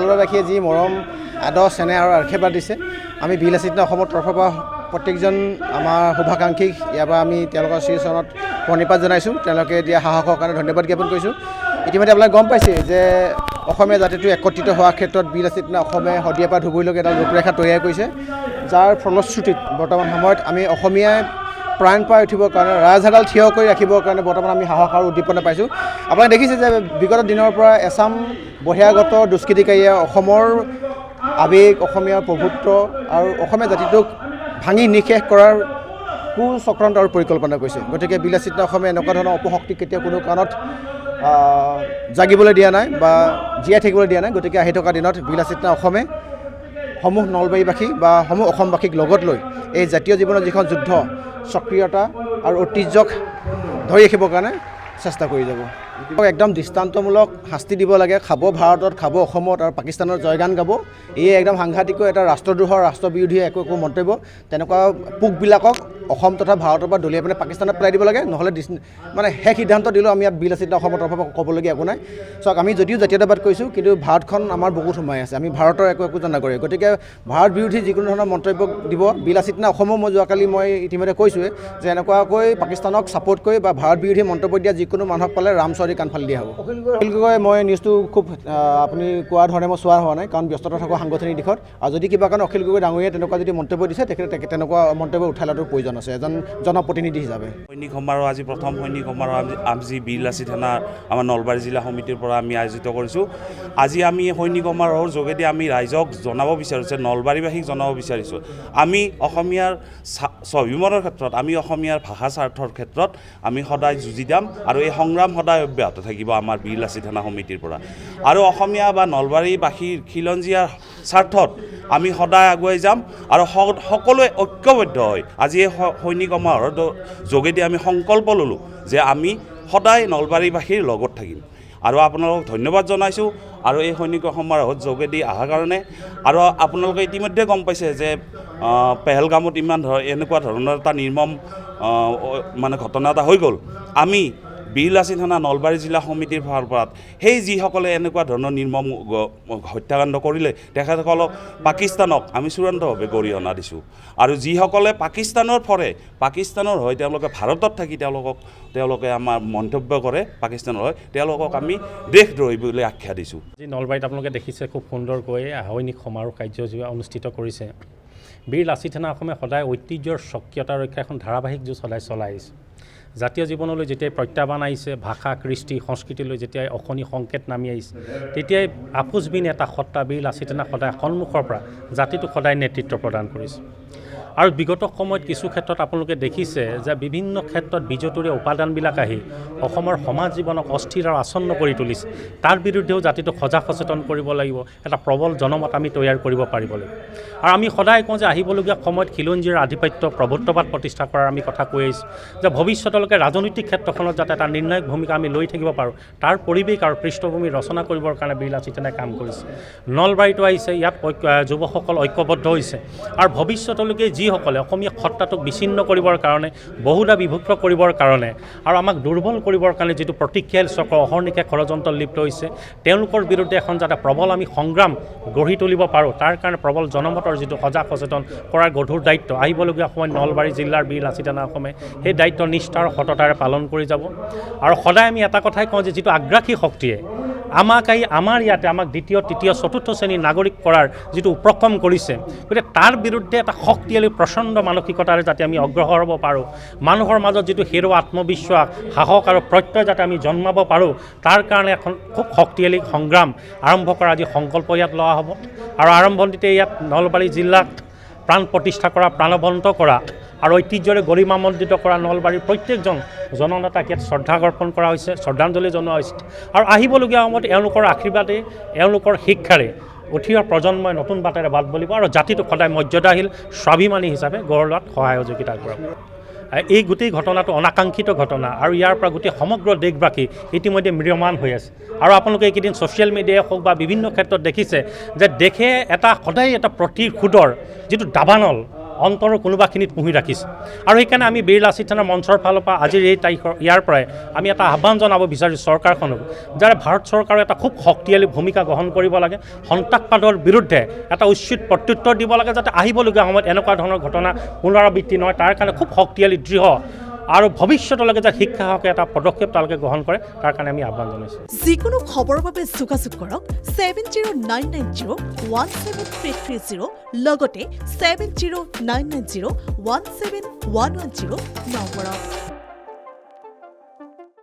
নলবাৰীবাসীয়ে যি মৰম আদৰ চেনেহ আৰু আশীৰ্বাদ দিছে আমি বিলাসিতা অসমৰ তৰফৰ পৰা প্ৰত্যেকজন আমাৰ শুভাকাংক্ষীক ইয়াৰ পৰা আমি তেওঁলোকৰ শ্ৰীচৰণত প্ৰণিপাত জনাইছোঁ তেওঁলোকে দিয়া সাহসৰ কাৰণে ধন্যবাদ জ্ঞাপন কৰিছোঁ ইতিমধ্যে আপোনালোকে গম পাইছে যে অসমীয়া জাতিটো একত্ৰিত হোৱাৰ ক্ষেত্ৰত বিলাসিতা অসমে শদিয়াৰ পৰা ধুবুৰীলৈকে এটা ৰূপৰেখা তৈয়াৰ কৰিছে যাৰ ফলশ্ৰুতিত বৰ্তমান সময়ত আমি অসমীয়াই প্ৰাণ পাই উঠিবৰ কাৰণে ৰাজহাডাল থিয় কৰি ৰাখিবৰ কাৰণে বৰ্তমান আমি সাহস আৰু উদ্দীপনা পাইছোঁ আপোনালোকে দেখিছে যে বিগত দিনৰ পৰা এছাম বহিৰাগত দুষ্কৃতিকাৰীয়ে অসমৰ আৱেগ অসমীয়াৰ প্ৰভুত্ব আৰু অসমীয়া জাতিটোক ভাঙি নিঃশেষ কৰাৰ কুচক্ৰান্ত আৰু পৰিকল্পনা কৰিছে গতিকে বিলাসিতা অসমে এনেকুৱা ধৰণৰ অপশক্তি কেতিয়াও কোনো কাৰণত জাগিবলৈ দিয়া নাই বা জীয়াই থাকিবলৈ দিয়া নাই গতিকে আহি থকা দিনত বিলাসিতা অসমে সমূহ নলবাৰীবাসী বা সমূহ অসমবাসীক লগত লৈ এই জাতীয় জীৱনৰ যিখন যুদ্ধ সক্ৰিয়তা আৰু ঐতিহ্যক ধৰি ৰাখিবৰ কাৰণে চেষ্টা কৰি যাব একদম দৃষ্টান্তমূলক শাস্তি দিব লাগে খাব ভাৰতত খাব অসমত আৰু পাকিস্তানৰ জয়গান গাব এই একদম সাংঘাতিকো এটা ৰাষ্ট্ৰদ্ৰোহৰ ৰাষ্ট্ৰবিৰোধী একো মন্তব্য তেনেকুৱা পোকবিলাকক অসম তথা ভাৰতৰ পৰা দলিয়াই পিনে পাকিস্তানত পেলাই দিব লাগে নহ'লে মানে শেষ সিদ্ধান্ত দিলেও আমি ইয়াত বিলাসিতা অসমৰ তৰফৰ পৰা ক'বলগীয়া একো নাই চাওক আমি যদিও জাতীয়তাবাদ কৰিছোঁ কিন্তু ভাৰতখন আমাৰ বহুত সোমাই আছে আমি ভাৰতৰ একো নাগৰিক গতিকে ভাৰত বিৰোধী যিকোনো ধৰণৰ মন্তব্য দিব বিলাসিতা অসমো মই যোৱাকালি মই ইতিমধ্যে কৈছোঁৱে যে এনেকুৱাকৈ পাকিস্তানক ছাপোৰ্ট কৰি বা ভাৰত বিৰোধী মন্তব্য দিয়া যিকোনো মানুহক পালে ৰামচৰি কাণফালি দিয়া হ'ব অখিল গগৈ মই নিউজটো খুব আপুনি কোৱা ধৰণে মই চোৱা হোৱা নাই কাৰণ ব্যস্ততা থকা সাংগঠনিক দিশত আৰু যদি কিবা কাৰণে অখিল গগৈ ডাঙৰীয়াই তেনেকুৱা যদি মন্তব্য দিছে তেখেতে তেনেকুৱা মন্তব্য উঠাই লোৱাটো প্ৰয়োজন আছে এজন জনপ্ৰতিনিধি হিচাপে সৈনিক সমাৰোহ আজি প্ৰথম সৈনিক সমাৰোহ আজি বিলাসী থানা আমাৰ নলবাৰী জিলা সমিতিৰ পৰা আমি আয়োজিত কৰিছোঁ আজি আমি সৈনিক সমাৰোহৰ যোগেদি আমি ৰাইজক জনাব বিচাৰিছোঁ নলবাৰীবাসীক জনাব বিচাৰিছোঁ আমি অসমীয়াৰ স্বাভিমানৰ ক্ষেত্ৰত আমি অসমীয়াৰ ভাষা স্বাৰ্থৰ ক্ষেত্ৰত আমি সদায় যুঁজি যাম আৰু এই সংগ্ৰাম সদায় অব্যাহত থাকিব আমাৰ বিলাসী থানা সমিতিৰ পৰা আৰু অসমীয়া বা নলবাৰীবাসীৰ খিলঞ্জীয়াৰ স্বাৰ্থত আমি সদায় আগুৱাই যাম আৰু সকলোৱে ঐক্যবদ্ধ হৈ আজি এই সৈনিক সমাৰোহৰ যোগেদি আমি সংকল্প ল'লোঁ যে আমি সদায় নলবাৰীবাসীৰ লগত থাকিম আৰু আপোনালোকক ধন্যবাদ জনাইছোঁ আৰু এই সৈনিক সমাৰোহৰ যোগেদি অহাৰ কাৰণে আৰু আপোনালোকে ইতিমধ্যে গম পাইছে যে পেহেলগামত এনেকুৱা ধৰণৰ এটা নিৰ্মম মানে ঘটনা এটা হৈ গ'ল আমি বিলাসী থানা নলবাৰী জিলা সমিতিৰ ফালৰ পৰা সেই যিসকলে এনেকুৱা ধৰণৰ নিৰ্মম হত্যাকাণ্ড কৰিলে তেখেতসকলক পাকিস্তানক আমি চূড়ান্তভাৱে গৰিহণা দিছোঁ আৰু যিসকলে পাকিস্তানৰ হৈ তেওঁলোকে ভাৰতত থাকি তেওঁলোকে আমাৰ মন্তব্য কৰে পাকিস্তানৰ হৈ তেওঁলোকক আমি দেশদ্ৰোহী বুলি আখ্যা দিছোঁ আজি নলবাৰীত আপোনালোকে দেখিছে খুব সুন্দৰকৈ সৈনিক সমাৰোহ কাৰ্যসূচী অনুষ্ঠিত কৰিছে বিলাসী থানা অসমে সদায় ঐতিহ্যৰ স্বকীয়তা ৰক্ষা এখন ধাৰাবাহিক যুঁজ সদায় চলাই আহিছে জাতীয় জীৱনলৈ যেতিয়াই প্ৰত্যাহ্বান আহিছে ভাষা কৃষ্টি সংস্কৃতিলৈ যেতিয়াই অশনি সংকেত নামি আহিছে তেতিয়াই আপোচবিন এটা সত্তা বিলাসী থানা সদায় সন্মুখৰ পৰা জাতিটোক সদায় নেতৃত্ব প্ৰদান কৰিছে আৰু বিগত সময়ত কিছু ক্ষেত্ৰত আপোনালোকে দেখিছে যে বিভিন্ন ক্ষেত্ৰত বিজতৰীয়া উপাদানবিলাক আহি অসমৰ সমাজ জীৱনক অস্থিৰ আৰু আসন্ন কৰি তুলিছে তাৰ বিৰুদ্ধেও জাতিটোক সজাগ সচেতন কৰিব লাগিব এটা প্ৰবল জনমত আমি তৈয়াৰ কৰিব পাৰিব লাগিব আৰু আমি সদায় কওঁ যে আহিবলগীয়া সময়ত খিলঞ্জীৰ আধিপত্য প্ৰভুত্ববাদ প্ৰতিষ্ঠা কৰাৰ আমি কথা কৈ আহিছোঁ যে ভৱিষ্যতলৈকে ৰাজনৈতিক ক্ষেত্ৰখনত যাতে এটা নিৰ্ণায়ক ভূমিকা আমি লৈ থাকিব পাৰোঁ তাৰ পৰিৱেশ আৰু পৃষ্ঠভূমি ৰচনা কৰিবৰ কাৰণে বিলাসী থানাই কাম কৰিছে নলবাৰীতো আহিছে ইয়াত যুৱকসকল ঐক্যবদ্ধ হৈছে আৰু ভৱিষ্যতলৈকে যিসকলে অসমীয়া সত্তাটোক বিচ্ছিন্ন কৰিবৰ কাৰণে বহুদা বিভক্ত কৰিবৰ কাৰণে আৰু আমাক দুৰ্বল কৰিবৰ কাৰণে যিটো প্ৰতিক্ৰিয়াশীল চক্ৰ অহৰ্নিশে ষড়যন্ত্ৰত লিপ্ত হৈছে তেওঁলোকৰ বিৰুদ্ধে এখন যাতে প্ৰবল আমি সংগ্ৰাম গঢ়ি তুলিব পাৰোঁ তাৰ কাৰণে প্ৰবল জনমতৰ যিটো সজাগ সচেতন কৰাৰ গধুৰ দায়িত্ব আহিবলগীয়া সময়ত নলবাৰী জিলাৰ বিলাসী থানা অসমে সেই দায়িত্ব নিষ্ঠাৰ সততাৰে পালন কৰি যাব আৰু সদায় আমি এটা কথাই কওঁ যে যিটো আগ্ৰাসী শক্তিয়ে আমাৰ ইয়াতে আমাক দ্বিতীয় তৃতীয় চতুৰ্থ শ্ৰেণীৰ নাগৰিক কৰাৰ যিটো উপক্ৰম কৰিছে গতিকে তাৰ বিৰুদ্ধে এটা শক্তিশালী প্ৰচণ্ড মানসিকতাৰে যাতে আমি অগ্ৰসৰ হ'ব পাৰোঁ মানুহৰ মাজত যিটো হেৰুৱা আত্মবিশ্বাস সাহস আৰু প্ৰত্যয় যাতে আমি জন্মাব পাৰোঁ তাৰ কাৰণে এখন খুব শক্তিশালী সংগ্ৰাম আৰম্ভ কৰা আজি সংকল্প ইয়াত লোৱা হ'ব আৰু আৰম্ভণিতে ইয়াত নলবাৰী জিলাক প্ৰাণ প্ৰতিষ্ঠা কৰা প্ৰাণৱন্ত কৰা আৰু ঐতিহ্যৰে গৰিমামণ্ডিত কৰা নলবাৰীৰ প্ৰত্যেকজন জননেতাক ইয়াত শ্ৰদ্ধা জ্ঞাপন কৰা হৈছে শ্ৰদ্ধাঞ্জলি জনোৱা হৈছে আৰু আহিবলগীয়া সময়ত এওঁলোকৰ আশীৰ্বাদে এওঁলোকৰ শিক্ষাৰে উঠি অহা প্ৰজন্মই নতুন বাটেৰে বাট বলিব আৰু জাতিটোক সদায় মৰ্যাদাশীল স্বাভিমানী হিচাপে গঢ় লোৱাত সহায় সহযোগিতা আগবঢ়াব এই গোটেই ঘটনাটো অনাকাংক্ষিত ঘটনা আৰু ইয়াৰ পৰা গোটেই সমগ্ৰ দেশবাসী ইতিমধ্যে ম্ৰিয়মান হৈ আছে আৰু আপোনালোকে এইকেইদিন ছ'চিয়েল মিডিয়াই হওক বা বিভিন্ন ক্ষেত্ৰত দেখিছে যে দেশে এটা সদায় এটা প্ৰতিশোধৰ যিটো দাবানল অন্তৰৰ কোনোবাখিনিত পুহি ৰাখিছে আৰু সেইকাৰণে আমি বীৰ লাচিত থানাৰ মঞ্চৰ ফালৰ পৰা আজিৰ এই তাৰিখৰ ইয়াৰ পৰাই আমি এটা আহ্বান জনাব বিচাৰিছোঁ চৰকাৰখনক যাতে ভাৰত চৰকাৰে এটা খুব শক্তিশালী ভূমিকা গ্ৰহণ কৰিব লাগে সন্ত্ৰাসবাদৰ বিৰুদ্ধে এটা উচিত প্ৰত্যুত্তৰ দিব লাগে যাতে আহিবলগীয়া সময়ত এনেকুৱা ধৰণৰ ঘটনা পুনৰাবৃত্তি নহয় তাৰ কাৰণে খুব শক্তিশালী দৃঢ় আৰু ভৱিষ্যতলৈকে যে শিক্ষাহকে এটা পদক্ষেপ তেওঁলোকে গ্ৰহণ কৰে তাৰ কাৰণে আমি আহ্বান জনাইছোঁ যিকোনো খবৰৰ বাবে যোগাযোগ কৰক 7099017330 লগতে 7099017110 নম্বৰত।